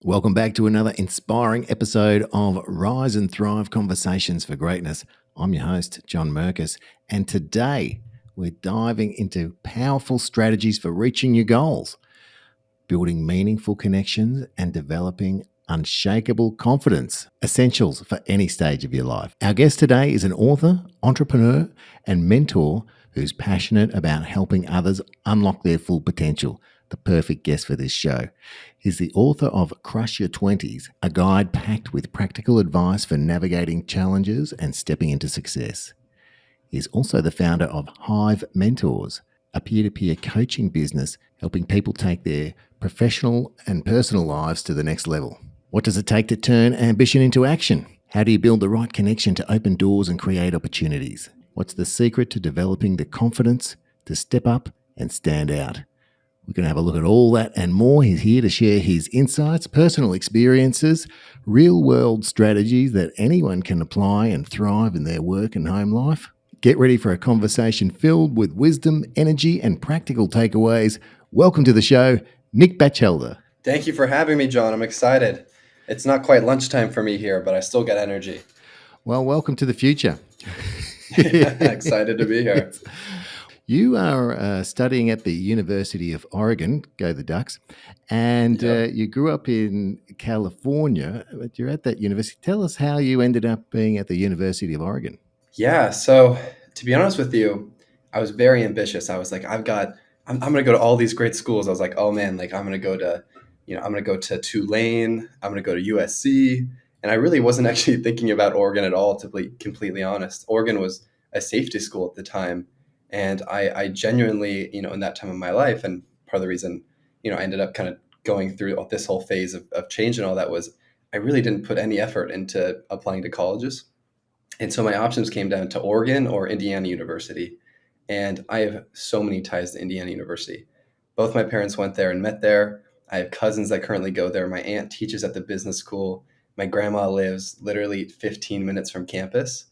Welcome back to another inspiring episode of Rise and Thrive Conversations for Greatness. I'm your host, John Merkus, and today we're diving into powerful strategies for reaching your goals, building meaningful connections, and developing unshakable confidence, essentials for any stage of your life. Our guest today is an author, entrepreneur, and mentor who's passionate about helping others unlock their full potential. The perfect guest for this show. He's the author of Crush Your 20s, a guide packed with practical advice for navigating challenges and stepping into success. He's also the founder of Hive Mentors, a peer-to-peer coaching business helping people take their professional and personal lives to the next level. What does it take to turn ambition into action? How do you build the right connection to open doors and create opportunities? What's the secret to developing the confidence to step up and stand out? We're going to have a look at all that and more. He's here to share his insights, personal experiences, real-world strategies that anyone can apply and thrive in their work and home life. Get ready for a conversation filled with wisdom, energy, and practical takeaways. Welcome to the show, Nick Batchelder. Thank you for having me, John. I'm excited. It's not quite lunchtime for me here, but I still get energy. Well, welcome to the future. Excited to be here. You are studying at the University of Oregon, go the Ducks, and you grew up in California, but you're at that university. Tell us how you ended up being at the University of Oregon. Yeah, so to be honest with you, I was very ambitious. I was like, I'm going to go to all these great schools. I was like, oh man, like I'm going to go to, I'm going to go to Tulane. I'm going to go to USC. And I really wasn't actually thinking about Oregon at all, to be completely honest. Oregon was a safety school at the time. And I genuinely, in that time of my life, and part of the reason, I ended up kind of going through this whole phase of change and all that was I really didn't put any effort into applying to colleges. And so my options came down to Oregon or Indiana University. And I have so many ties to Indiana University. Both my parents went there and met there. I have cousins that currently go there. My aunt teaches at the business school. My grandma lives literally 15 minutes from campus.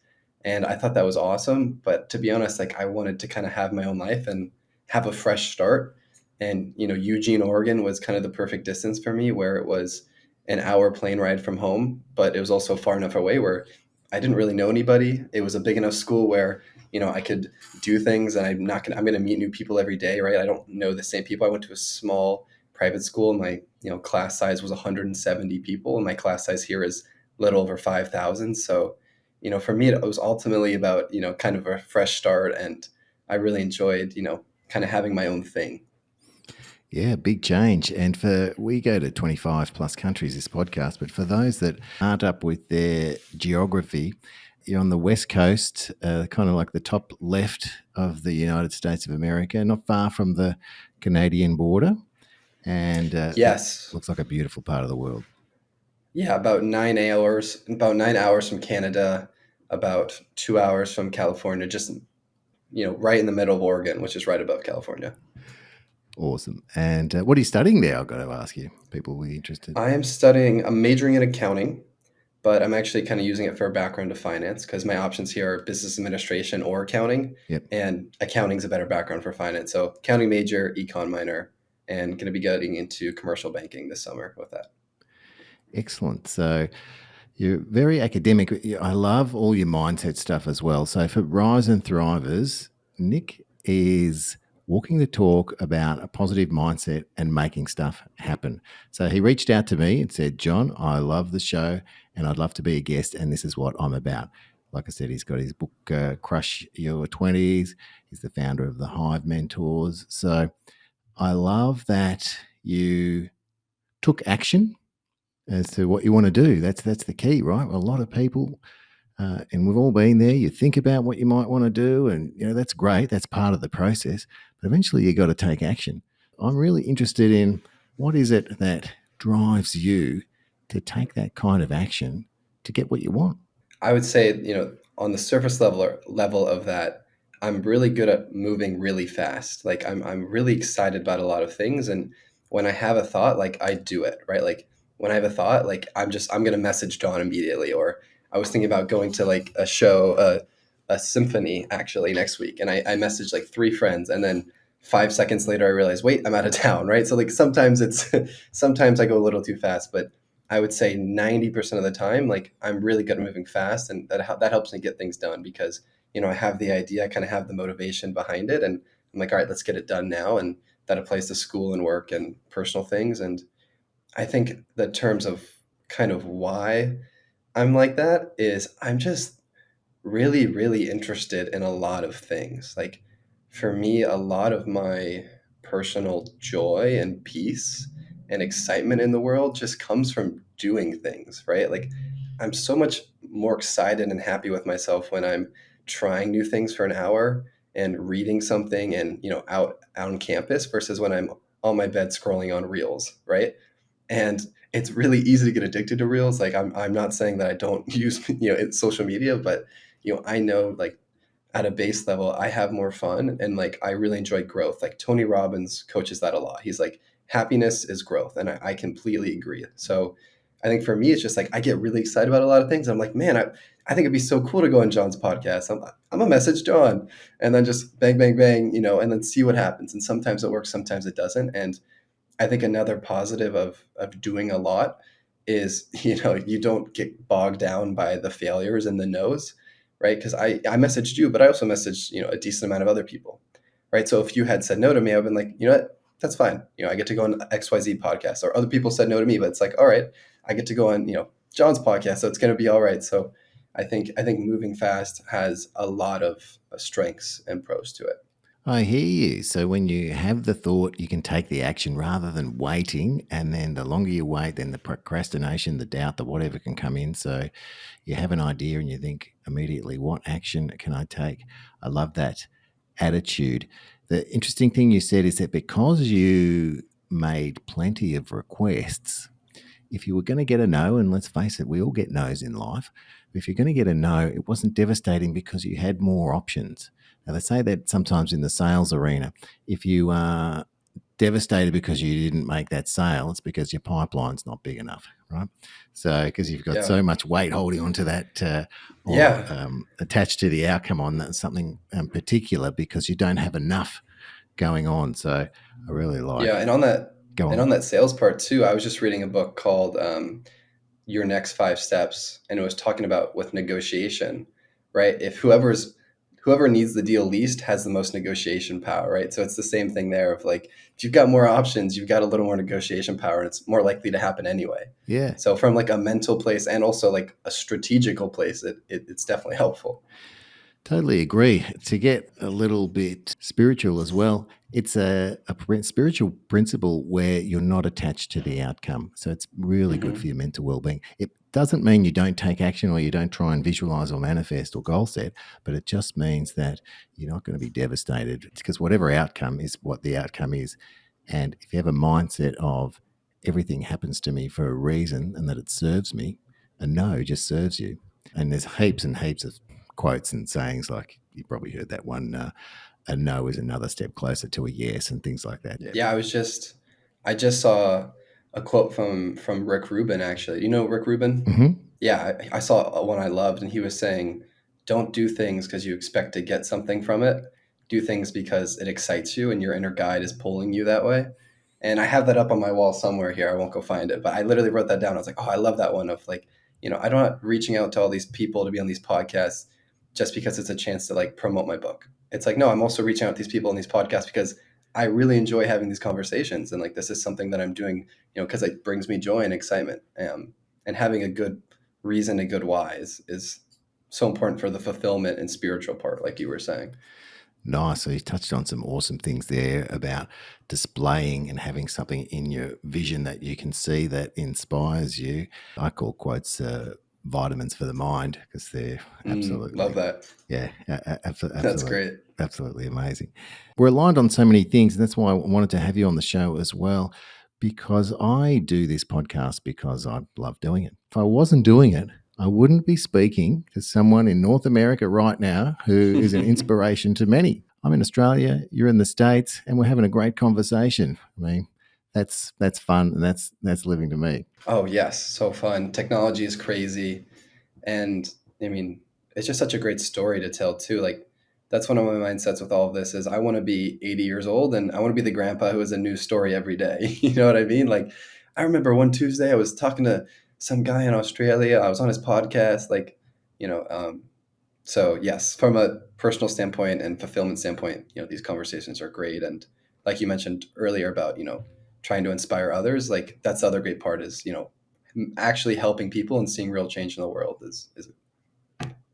And I thought that was awesome. But to be honest, like I wanted to kind of have my own life and have a fresh start. And, Eugene, Oregon was kind of the perfect distance for me, where it was an hour plane ride from home, but it was also far enough away where I didn't really know anybody. It was a big enough school where, I could do things and I'm going to meet new people every day, right? I don't know the same people. I went to a small private school and my, class size was 170 people and my class size here is a little over 5,000. So, for me, it was ultimately about, kind of a fresh start. And I really enjoyed, kind of having my own thing. Yeah, big change. And we go to 25 plus countries this podcast, but for those that aren't up with their geography, you're on the West Coast, kind of like the top left of the United States of America, not far from the Canadian border. And Yes. looks like a beautiful part of the world. Yeah, about 9 hours from Canada, about 2 hours from California, just, right in the middle of Oregon, which is right above California. Awesome. And what are you studying there? I've got to ask you. People will be interested. I'm majoring in accounting, but I'm actually kind of using it for a background of finance because my options here are business administration or accounting. Yep. And accounting's a better background for finance. So accounting major, econ minor, and going to be getting into commercial banking this summer with that. Excellent. So you're very academic. I love all your mindset stuff as well. So for Rise and Thrivers, Nick is walking the talk about a positive mindset and making stuff happen. So he reached out to me and said, John, I love the show and I'd love to be a guest, and this is what I'm about. Like I said, he's got his book, Crush Your 20s. He's the founder of the Hive Mentors. So I love that you took action as to what you want to do. That's the key, right? A lot of people, and we've all been there. You think about what you might want to do, and that's great. That's part of the process. But eventually, you got to take action. I'm really interested in what is it that drives you to take that kind of action to get what you want. I would say, on the surface level of that, I'm really good at moving really fast. Like I'm really excited about a lot of things, and when I have a thought, like I do it, right? Like when I have a thought, like I'm gonna message John immediately. Or I was thinking about going to like a show, a symphony actually next week, and I messaged like 3 friends, and then 5 seconds later I realized, wait, I'm out of town, right? So like sometimes sometimes I go a little too fast, but I would say 90% of the time, like I'm really good at moving fast, and that helps me get things done because I have the idea, I kind of have the motivation behind it, and I'm like, all right, let's get it done now, and that applies to school and work and personal things. And I think the terms of kind of why I'm like that is I'm just really, really interested in a lot of things. Like for me, a lot of my personal joy and peace and excitement in the world just comes from doing things, right? Like I'm so much more excited and happy with myself when I'm trying new things for an hour and reading something and, out on campus versus when I'm on my bed scrolling on reels, right? And it's really easy to get addicted to reels. Like I'm not saying that I don't use social media, but I know like at a base level I have more fun and like I really enjoy growth. Like Tony Robbins coaches that a lot. He's like happiness is growth, and I completely agree. So I think for me it's just like I get really excited about a lot of things. I'm like, man, I think it'd be so cool to go on John's podcast. I'm a message John, and then just bang bang bang, and then see what happens. And sometimes it works, sometimes it doesn't. And I think another positive of doing a lot is, you don't get bogged down by the failures and the no's, right? Because I messaged you, but I also messaged, a decent amount of other people, right? So if you had said no to me, I've been like, you know what, that's fine. I get to go on XYZ podcast, or other people said no to me, but it's like, all right, I get to go on, John's podcast, so it's going to be all right. So I think moving fast has a lot of strengths and pros to it. I hear you. So when you have the thought, you can take the action rather than waiting. And then the longer you wait, then the procrastination, the doubt, the whatever can come in. So you have an idea and you think immediately, what action can I take? I love that attitude. The interesting thing you said is that because you made plenty of requests, if you were going to get a no, and let's face it, we all get no's in life. If you're going to get a no, it wasn't devastating because you had more options. Now, they say that sometimes in the sales arena, if you are devastated because you didn't make that sale, it's because your pipeline's not big enough, right? So, because you've got Yeah. so much weight holding onto that or Yeah. attached to the outcome on that, something particular because you don't have enough going on. So, I really Yeah. like, And on that, go and on. on that sales part too, I was just reading a book called Your Next Five Steps, and it was talking about with negotiation, right? If whoever needs the deal least has the most negotiation power, right? So it's the same thing there of like if you've got more options, you've got a little more negotiation power, and it's more likely to happen anyway. Yeah. So from like a mental place and also like a strategical place, it's definitely helpful. Totally agree. To get a little bit spiritual as well, it's a spiritual principle where you're not attached to the outcome. So it's really good for Hmm. your mental well-being. It doesn't mean you don't take action or you don't try and visualize or manifest or goal set, but it just means that you're not going to be devastated because whatever outcome is what the outcome is. And if you have a mindset of everything happens to me for a reason and that it serves me, a no just serves you. And there's heaps and heaps of quotes and sayings like you probably heard that one, a no is another step closer to a yes, and things like that. Yeah. Yeah, I just saw a quote from Rick Rubin actually. You know Rick Rubin? Mm-hmm. Yeah, I saw one I loved, and he was saying, "Don't do things because you expect to get something from it. Do things because it excites you, and your inner guide is pulling you that way." And I have that up on my wall somewhere here. I won't go find it, but I literally wrote that down. I was like, "Oh, I love that one." Of like, I'm not reaching out to all these people to be on these podcasts just because it's a chance to like promote my book. It's like, no, I'm also reaching out to these people on these podcasts because I really enjoy having these conversations, and like this is something that I'm doing, because it brings me joy and excitement. And having a good reason, a good why is so important for the fulfillment and spiritual part, like you were saying. Nice. So you touched on some awesome things there about displaying and having something in your vision that you can see that inspires you. I call quotes vitamins for the mind because they're Love absolutely, that. yeah, That's absolutely, great. absolutely amazing. We're aligned on so many things, and that's why I wanted to have you on the show as well, because I do this podcast because I love doing it. If I wasn't doing it, I wouldn't be speaking to someone in North America right now who is an inspiration to many. I'm in Australia, you're in the States, and we're having a great conversation. I mean, that's fun, and that's living to me. Oh yes, so fun. Technology is crazy, and I mean, it's just such a great story to tell too. Like that's one of my mindsets with all of this is I want to be 80 years old and I want to be the grandpa who has a new story every day. You know what I mean? Like I remember one Tuesday I was talking to some guy in Australia. I was on his podcast, like, you know, so yes, from a personal standpoint and fulfillment standpoint, these conversations are great. And like you mentioned earlier about, trying to inspire others, like that's the other great part is, actually helping people and seeing real change in the world is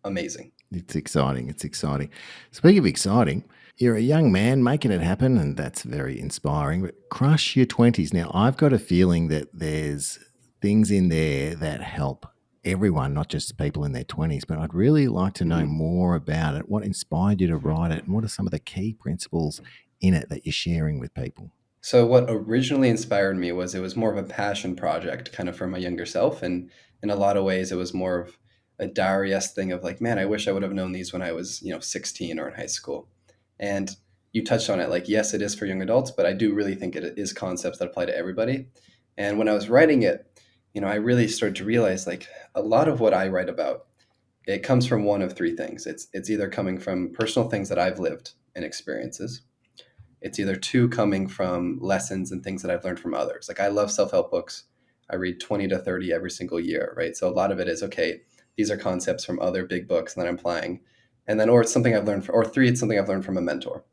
amazing. It's exciting. It's exciting. Speaking of exciting, you're a young man making it happen, and that's very inspiring. But crush your 20s. Now, I've got a feeling that there's things in there that help everyone, not just people in their 20s. But I'd really like to know Mhm. more about it. What inspired you to write it, and what are some of the key principles in it that you're sharing with people? So what originally inspired me was it was more of a passion project kind of for my younger self. And in a lot of ways, it was more of a diary-esque thing of like, man, I wish I would have known these when I was, 16 or in high school. And you touched on it, like, yes, it is for young adults, but I do really think it is concepts that apply to everybody. And when I was writing it, I really started to realize like a lot of what I write about, it comes from one of three things. It's either coming from personal things that I've lived and experiences. It's either two coming from lessons and things that I've learned from others. Like I love self-help books. I read 20 to 30 every single year, right? So a lot of it is okay, these are concepts from other big books that I'm applying. And then or it's something I've learned from, or three, it's something I've learned from a mentor.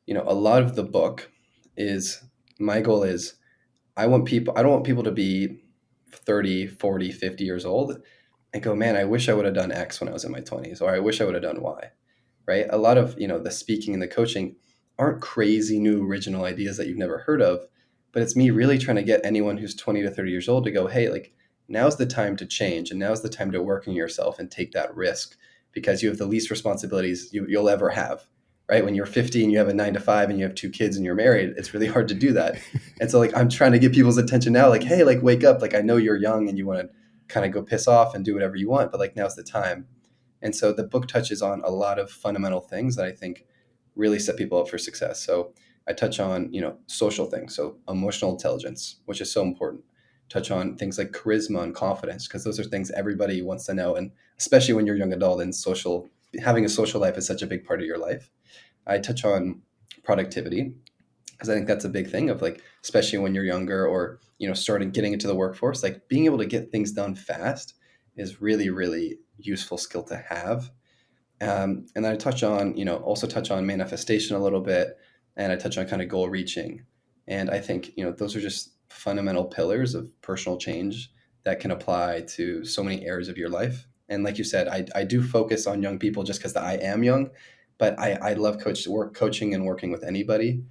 A lot of the book is my goal is I don't want people to be 30, 40, 50 years old and go, man, I wish I would have done X when I was in my 20s, or I wish I would have done Y, right? A lot of, the speaking and the coaching aren't crazy new original ideas that you've never heard of, but it's me really trying to get anyone who's 20 to 30 years old to go, hey, like now's the time to change and now's the time to work on yourself and take that risk because you have the least responsibilities you'll ever have, right? When you're 50 and you have a 9 to 5 and you have two kids and you're married, it's really hard to do that. And so like I'm trying to get people's attention now, like, hey, like wake up. Like I know you're young and you want to kind of go piss off and do whatever you want, but like now's the time. And so the book touches on a lot of fundamental things that I think really set people up for success. So I touch on, social things. So emotional intelligence, which is so important. Touch on things like charisma and confidence, because those are things everybody wants to know. And especially when you're a young adult and having a social life is such a big part of your life. I touch on productivity because I think that's a big thing of like, especially when you're younger or, starting getting into the workforce, like being able to get things done fast is really, really useful skill to have. And then I touch on, also touch on manifestation a little bit, and I touch on kind of goal reaching. And I think, those are just fundamental pillars of personal change that can apply to so many areas of your life. And like you said, I do focus on young people just because I am young, but I love coaching and working with anybody.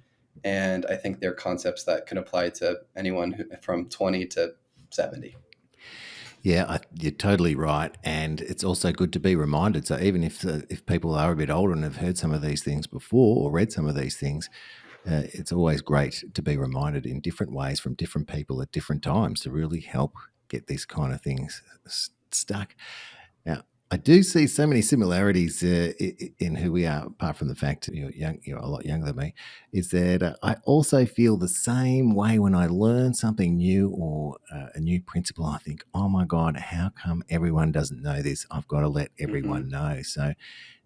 And I think they're concepts that can apply to anyone from 20 to 70. Yeah, you're totally right, and it's also good to be reminded. So even if people are a bit older and have heard some of these things before or read some of these things, it's always great to be reminded in different ways from different people at different times to really help get these kind of things stuck. Now, I do see so many similarities in who we are, apart from the fact you're young, you're a lot younger than me. Is that I also feel the same way when I learn something new or a new principle. I think, oh my God, how come everyone doesn't know this? I've got to let everyone Hmm. know. So,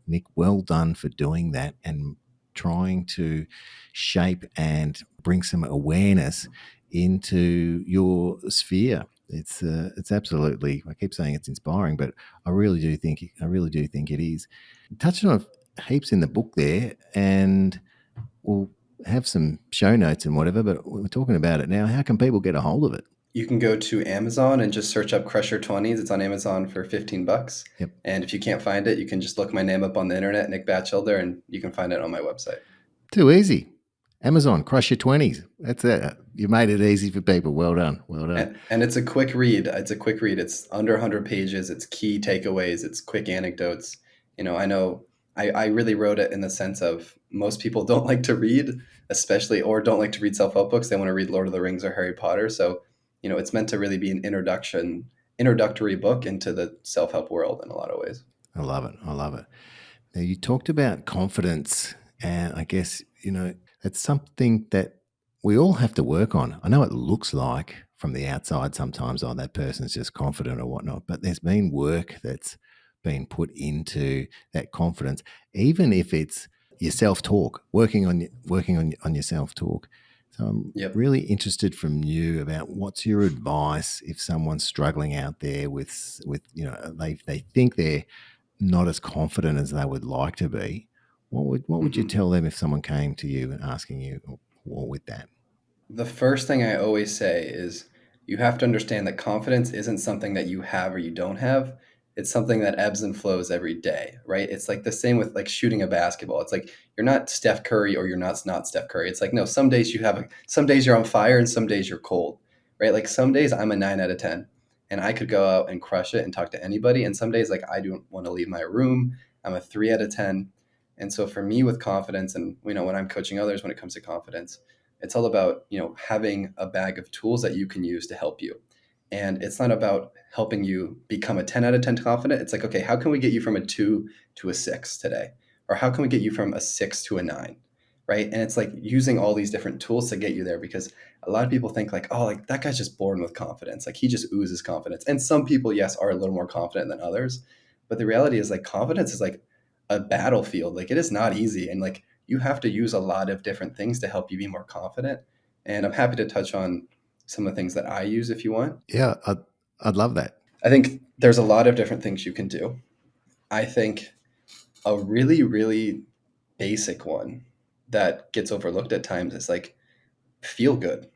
Nick, well done for doing that and trying to shape and bring some awareness into your sphere. It's absolutely. I keep saying it's inspiring, but I really do think it is. Touching on heaps in the book there, and we'll have some show notes and whatever. But we're talking about it now. How can people get a hold of it? You can go to Amazon and just search up Crusher 20s. It's on Amazon for $15. Yep. And if you can't find it, you can just look my name up on the internet, Nick Batchelder, and you can find it on my website. Too easy. Amazon, crush your 20s. That's it. You made it easy for people. Well done. Well done. And it's a quick read. It's a quick read. It's under 100 pages. It's key takeaways. It's quick anecdotes. I know I really wrote it in the sense of most people don't like to read, especially, or don't like to read self-help books. They want to read Lord of the Rings or Harry Potter. So, it's meant to really be an introductory book into the self-help world in a lot of ways. I love it. I love it. Now, you talked about confidence, and I guess, it's something that we all have to work on. I know it looks like from the outside sometimes, oh, that person's just confident or whatnot, but there's been work that's been put into that confidence, even if it's your self talk, working on your self talk. So I'm Yep. really interested from you about what's your advice if someone's struggling out there with they think they're not as confident as they would like to be. What would you hmm tell them if someone came to you and asking you or with that? The first thing I always say is you have to understand that confidence isn't something that you have or you don't have. It's something that ebbs and flows every day, right? It's like the same with like shooting a basketball. It's like you're not Steph Curry or you're not Steph Curry. It's like no, some days some days you're on fire and some days you're cold, right? Like some days I'm a 9 out of 10 and I could go out and crush it and talk to anybody, and some days like I don't want to leave my room. I'm a 3 out of 10. And so for me with confidence, and when I'm coaching others when it comes to confidence, it's all about, having a bag of tools that you can use to help you. And it's not about helping you become a 10 out of 10 confident. It's like, okay, how can we get you from a 2 to a 6 today? Or how can we get you from a 6 to a 9? Right? And it's like using all these different tools to get you there, because a lot of people think like, oh, like that guy's just born with confidence. Like he just oozes confidence. And some people, yes, are a little more confident than others. But the reality is like confidence is like a battlefield. Like it is not easy. And like you have to use a lot of different things to help you be more confident. And I'm happy to touch on some of the things that I use if you want. Yeah, I'd love that. I think there's a lot of different things you can do. I think a really, really basic one that gets overlooked at times is like feel good,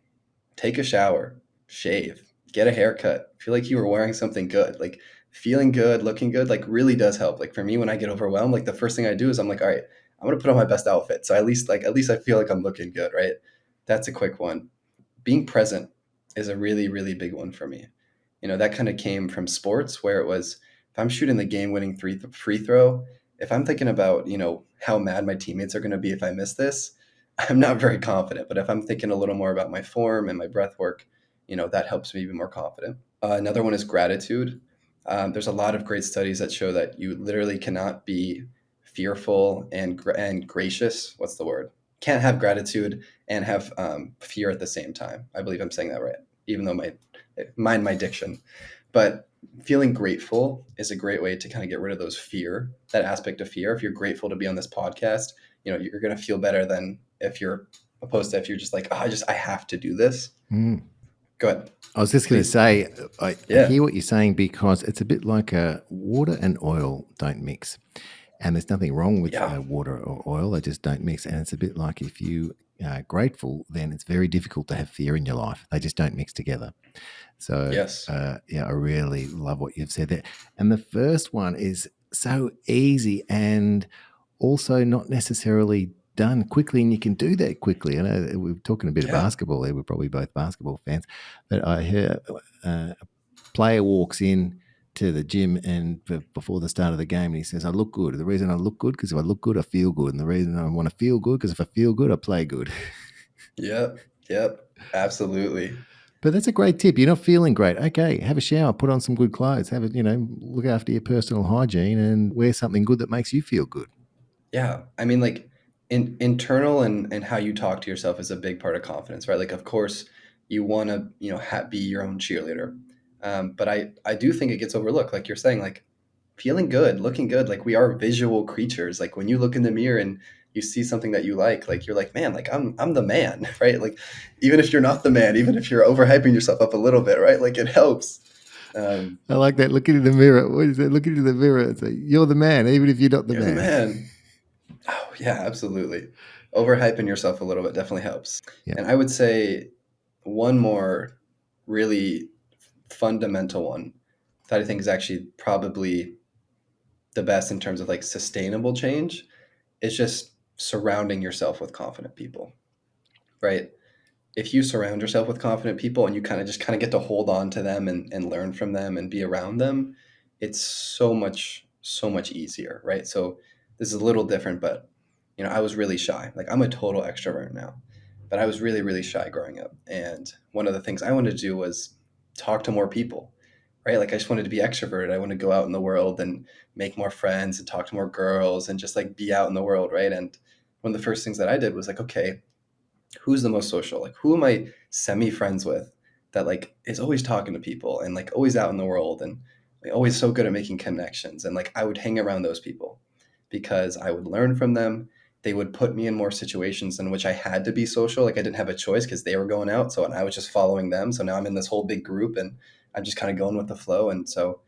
take a shower, shave, get a haircut, feel like you were wearing something good. Like feeling good, looking good, like really does help. Like for me, when I get overwhelmed, like the first thing I do is I'm like, all right, I'm gonna put on my best outfit. So at least I feel like I'm looking good, right? That's a quick one. Being present is a really, really big one for me. That kind of came from sports where it was, if I'm shooting the game winning free throw, if I'm thinking about, how mad my teammates are going to be if I miss this, I'm not very confident. But if I'm thinking a little more about my form and my breath work, that helps me be more confident. Another one is gratitude. There's a lot of great studies that show that you literally cannot be fearful and gracious. What's the word? Can't have gratitude and have fear at the same time. I believe I'm saying that right, even though my diction. But feeling grateful is a great way to kind of get rid of that aspect of fear. If you're grateful to be on this podcast, you're going to feel better than if you're opposed to if you're just like, oh, I have to do this. Mm. Go ahead, I was just going to please. say, I Yeah. hear what you're saying because it's a bit like water and oil don't mix. And there's nothing wrong with Yeah. water or oil, they just don't mix. And it's a bit like if you are grateful, then it's very difficult to have fear in your life. They just don't mix together. So, Yes. yeah, I really love what you've said there. And the first one is so easy and also not necessarily done quickly, and you can do that quickly. I know we're talking a bit of Yeah. basketball there. We're probably both basketball fans, but I hear a player walks in to the gym and before the start of the game, and he says, "I look good. The reason I look good because if I look good, I feel good, and the reason I want to feel good because if I feel good, I play good." Yep. Yep. Absolutely. But that's a great tip. You're not feeling great. Okay, have a shower, put on some good clothes, look after your personal hygiene and wear something good that makes you feel good. Yeah. I mean, like internal and how you talk to yourself is a big part of confidence, right? Like, of course, you want to, be your own cheerleader. But I do think it gets overlooked. Like you're saying, like feeling good, looking good. Like we are visual creatures. Like when you look in the mirror and you see something that you like you're like, man, like I'm the man, right? Like even if you're not the man, even if you're overhyping yourself up a little bit, right? Like it helps. Um, I like that. Looking in the mirror. What is that? Looking in the mirror and say, "You're the man, even if you're not the you're the man." man. Oh yeah, absolutely. Overhyping yourself a little bit definitely helps. Yeah. And I would say one more really fundamental one that I think is actually probably the best in terms of like sustainable change is just surrounding yourself with confident people, right? If you surround yourself with confident people and you kind of get to hold on to them and learn from them and be around them, it's so much easier, right? So this is a little different, but I was really shy. Like I'm a total extrovert now, but I was really, really shy growing up. And one of the things I wanted to do was talk to more people, right? Like I just wanted to be extroverted. I want to go out in the world and make more friends and talk to more girls and just like be out in the world, right? And one of the first things that I did was like, okay, who's the most social? Like who am I semi friends with that like is always talking to people and like always out in the world and like, always so good at making connections? And like I would hang around those people because I would learn from them they would put me in more situations in which I had to be social. Like I didn't have a choice because they were going out. So and I was just following them. So now I'm in this whole big group and I'm just kind of going with the flow. And so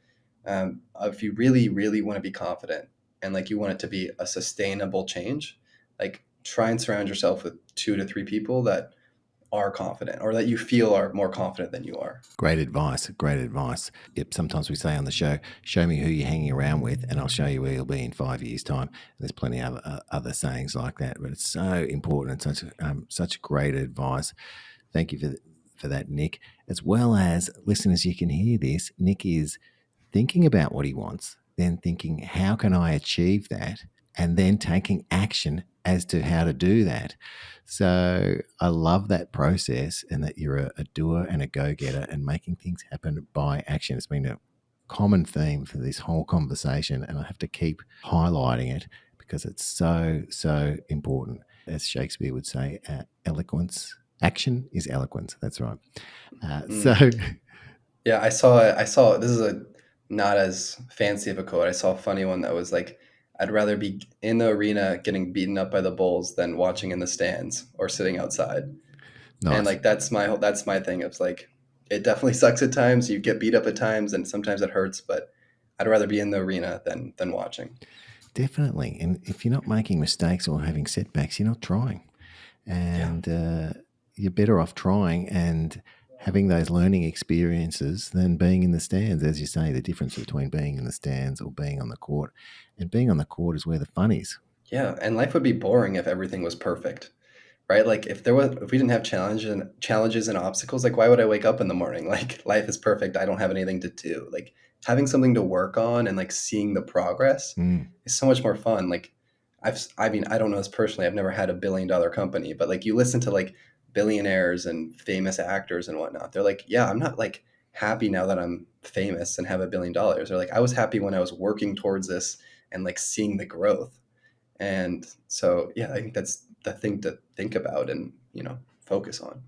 if you really, really want to be confident and like you want it to be a sustainable change, like try and surround yourself with 2 to 3 people that are confident or that you feel are more confident than you are. Great advice. Great advice. Yep. Sometimes we say on the show, show me who you're hanging around with, and I'll show you where you'll be in 5 years' time. There's plenty of other sayings like that, but it's so important and such great advice. Thank you for that, Nick. As well as listeners, you can hear this. Nick is thinking about what he wants, then thinking, how can I achieve that? And then taking action as to how to do that. So I love that process and that you're a doer and a go-getter and making things happen by action. It's been a common theme for this whole conversation, and I have to keep highlighting it because it's so, so important. As Shakespeare would say, eloquence, action is eloquence. That's right. So Yeah, I saw this is a not as fancy of a quote. I saw a funny one that was like, I'd rather be in the arena getting beaten up by the bulls than watching in the stands or sitting outside. And nice. like that's my thing. It's like it definitely sucks at times. You get beat up at times and sometimes it hurts, but I'd rather be in the arena than watching. Definitely. And if you're not making mistakes or having setbacks, you're not trying. Yeah. And you're better off trying and having those learning experiences than being in the stands. As you say, the difference between being in the stands or being on the court. And being on the court is where the fun is. Yeah, and life would be boring if everything was perfect. Right? Like if we didn't have challenges and obstacles, like why would I wake up in the morning? Like life is perfect. I don't have anything to do. Like having something to work on and like seeing the progress Mm. is so much more fun. Like I mean, I don't know this personally. I've never had a $1 billion company, but like you listen to like billionaires and famous actors and whatnot. They're like, yeah, I'm not like happy now that I'm famous and have $1 billion. They're like, I was happy when I was working towards this and like seeing the growth. And so, yeah, I think that's the thing to think about and, focus on.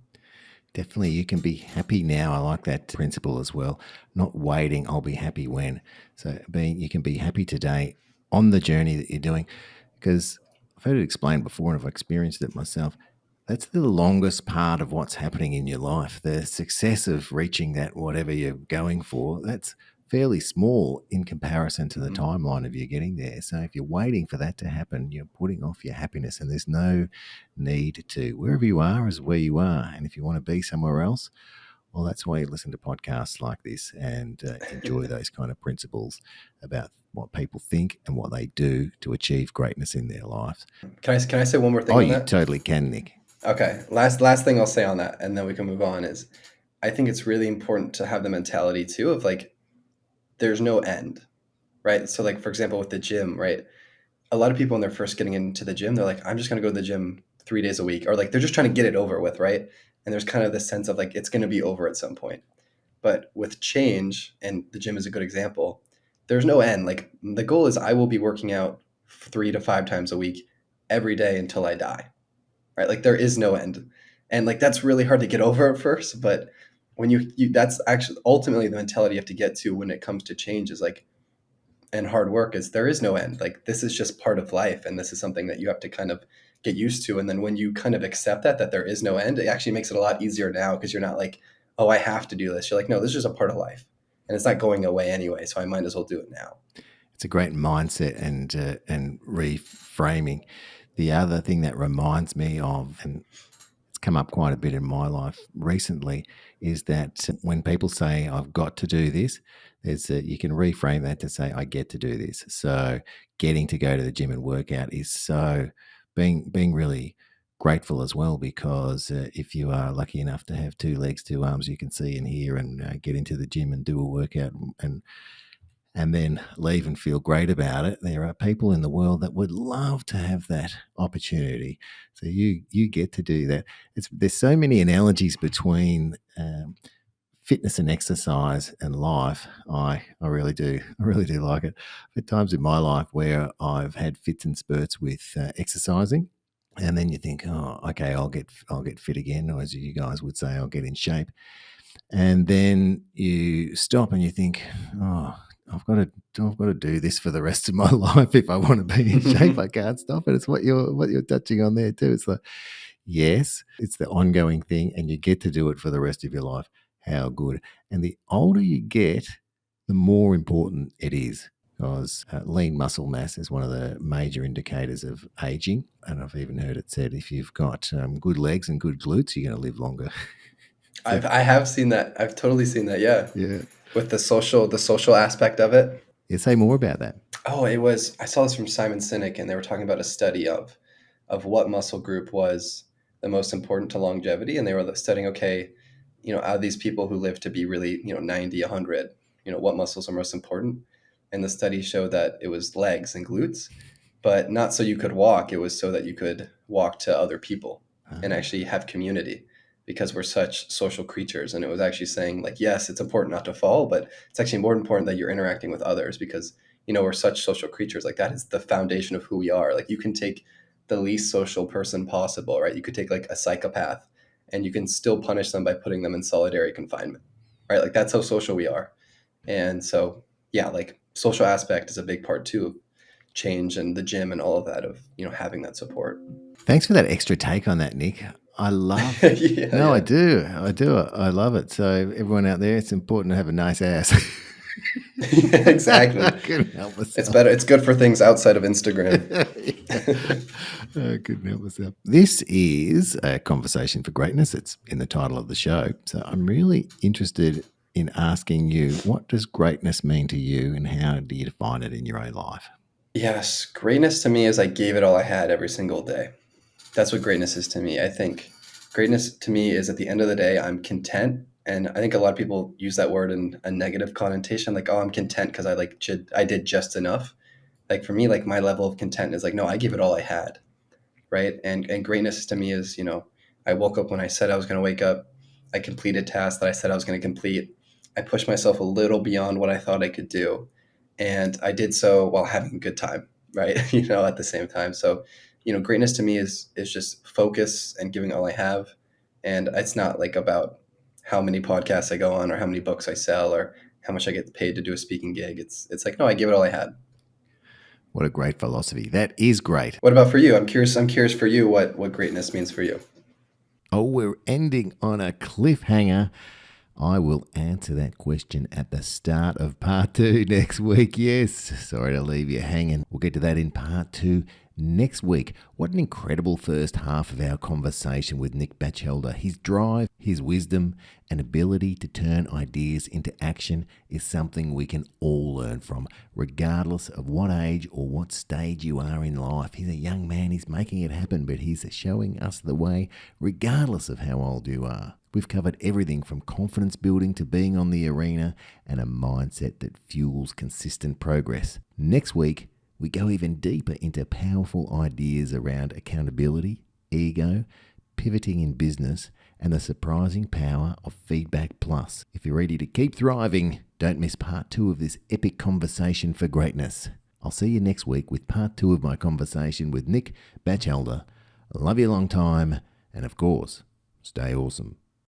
Definitely, you can be happy now. I like that principle as well. Not waiting, I'll be happy when. So you can be happy today on the journey that you're doing. Because I've heard it explained before and I've experienced it myself. That's the longest part of what's happening in your life. The success of reaching that, whatever you're going for, that's fairly small in comparison to the Mhm. timeline of you getting there. So if you're waiting for that to happen, you're putting off your happiness, and there's no need to. Wherever you are is where you are. And if you want to be somewhere else, well, that's why you listen to podcasts like this and enjoy those kind of principles about what people think and what they do to achieve greatness in their lives. Can I say one more Oh, thing on you that? totally can, Nick. Okay. Last thing I'll say on that, and then we can move on is I think it's really important to have the mentality too of like there's no end, right? So like for example with the gym, right? A lot of people when they're first getting into the gym, they're like, I'm just gonna go to the gym 3 days a week, or like they're just trying to get it over with, right? And there's kind of this sense of like it's gonna be over at some point. But with change, and the gym is a good example, there's no end. Like the goal is I will be working out 3 to 5 times a week every day until I die, right? Like there is no end. And like that's really hard to get over at first, but when you that's actually ultimately the mentality you have to get to when it comes to change is like and hard work is there is no end. Like this is just part of life and this is something that you have to kind of get used to. And then when you kind of accept that there is no end, it actually makes it a lot easier now because you're not like, oh, I have to do this. You're like, no, this is just a part of life and it's not going away anyway, so I might as well do it now. It's a great mindset and reframing. The other thing that reminds me of, and it's come up quite a bit in my life recently, is that when people say I've got to do this, you can reframe that to say I get to do this. So getting to go to the gym and work out is so being really grateful as well, because if you are lucky enough to have two legs, two arms, you can see and hear and get into the gym and do a workout and then leave and feel great about it. There are people in the world that would love to have that opportunity. So you get to do that. There's so many analogies between fitness and exercise and life. I really do. I really do like it. There are times in my life where I've had fits and spurts with exercising. And then you think, oh, okay, I'll get fit again, or as you guys would say, I'll get in shape. And then you stop and you think, oh, I've got to do this for the rest of my life if I want to be in shape. I can't stop it. It's what you're touching on there too. It's like, yes, it's the ongoing thing, and you get to do it for the rest of your life. How good! And the older you get, the more important it is, because lean muscle mass is one of the major indicators of aging. And I've even heard it said if you've got good legs and good glutes, you're going to live longer. So, I have seen that. I've totally seen that. Yeah. yeah. With the social aspect of it. Yeah. Say more about that. Oh, I saw this from Simon Sinek, and they were talking about a study of what muscle group was the most important to longevity. And they were studying, okay, out of these people who live to be really, 90, 100, what muscles are most important. And the study showed that it was legs and glutes, but not so you could walk. It was so that you could walk to other people and actually have community, because we're such social creatures. And it was actually saying, like, yes, it's important not to fall, but it's actually more important that you're interacting with others, because we're such social creatures. Like, that is the foundation of who we are. Like, you can take the least social person possible, right? You could take like a psychopath, and you can still punish them by putting them in solitary confinement, right? Like, that's how social we are. And so, yeah, like, social aspect is a big part too of change, and the gym and all of that, of having that support. Thanks for that extra take on that, Nick. I love Yeah, no, yeah. I do. I love it. So everyone out there, it's important to have a nice ass. Exactly. I couldn't help myself. It's better. It's good for things outside of Instagram. I couldn't help myself. This is a conversation for greatness. It's in the title of the show. So I'm really interested in asking you, what does greatness mean to you, and how do you define it in your own life? Yes, greatness to me is I gave it all I had every single day. That's what greatness is to me. I think greatness to me is, at the end of the day, I'm content. And I think a lot of people use that word in a negative connotation, like, oh, I'm content because I did just enough. Like, for me, like, my level of content is like, no, I gave it all I had, right? And greatness to me is, I woke up when I said I was going to wake up. I completed tasks that I said I was going to complete. I pushed myself a little beyond what I thought I could do, and I did so while having a good time, right? At the same time. So, greatness to me is just focus and giving all I have. And it's not like about how many podcasts I go on, or how many books I sell, or how much I get paid to do a speaking gig. It's like, no, I give it all I had. What a great philosophy. That is great. What about for you? I'm curious for you what greatness means for you. Oh, we're ending on a cliffhanger. I will answer that question at the start of part 2 next week. Yes, sorry to leave you hanging. We'll get to that in part 2 next week. What an incredible first half of our conversation with Nick Batchelder. His drive, his wisdom, and ability to turn ideas into action is something we can all learn from, regardless of what age or what stage you are in life. He's a young man, he's making it happen, but he's showing us the way, regardless of how old you are. We've covered everything from confidence building to being on the arena, and a mindset that fuels consistent progress. Next week, we go even deeper into powerful ideas around accountability, ego, pivoting in business, and the surprising power of feedback plus. If you're ready to keep thriving, don't miss part 2 of this epic conversation for greatness. I'll see you next week with part 2 of my conversation with Nick Batchelder. Love you a long time, and of course, stay awesome.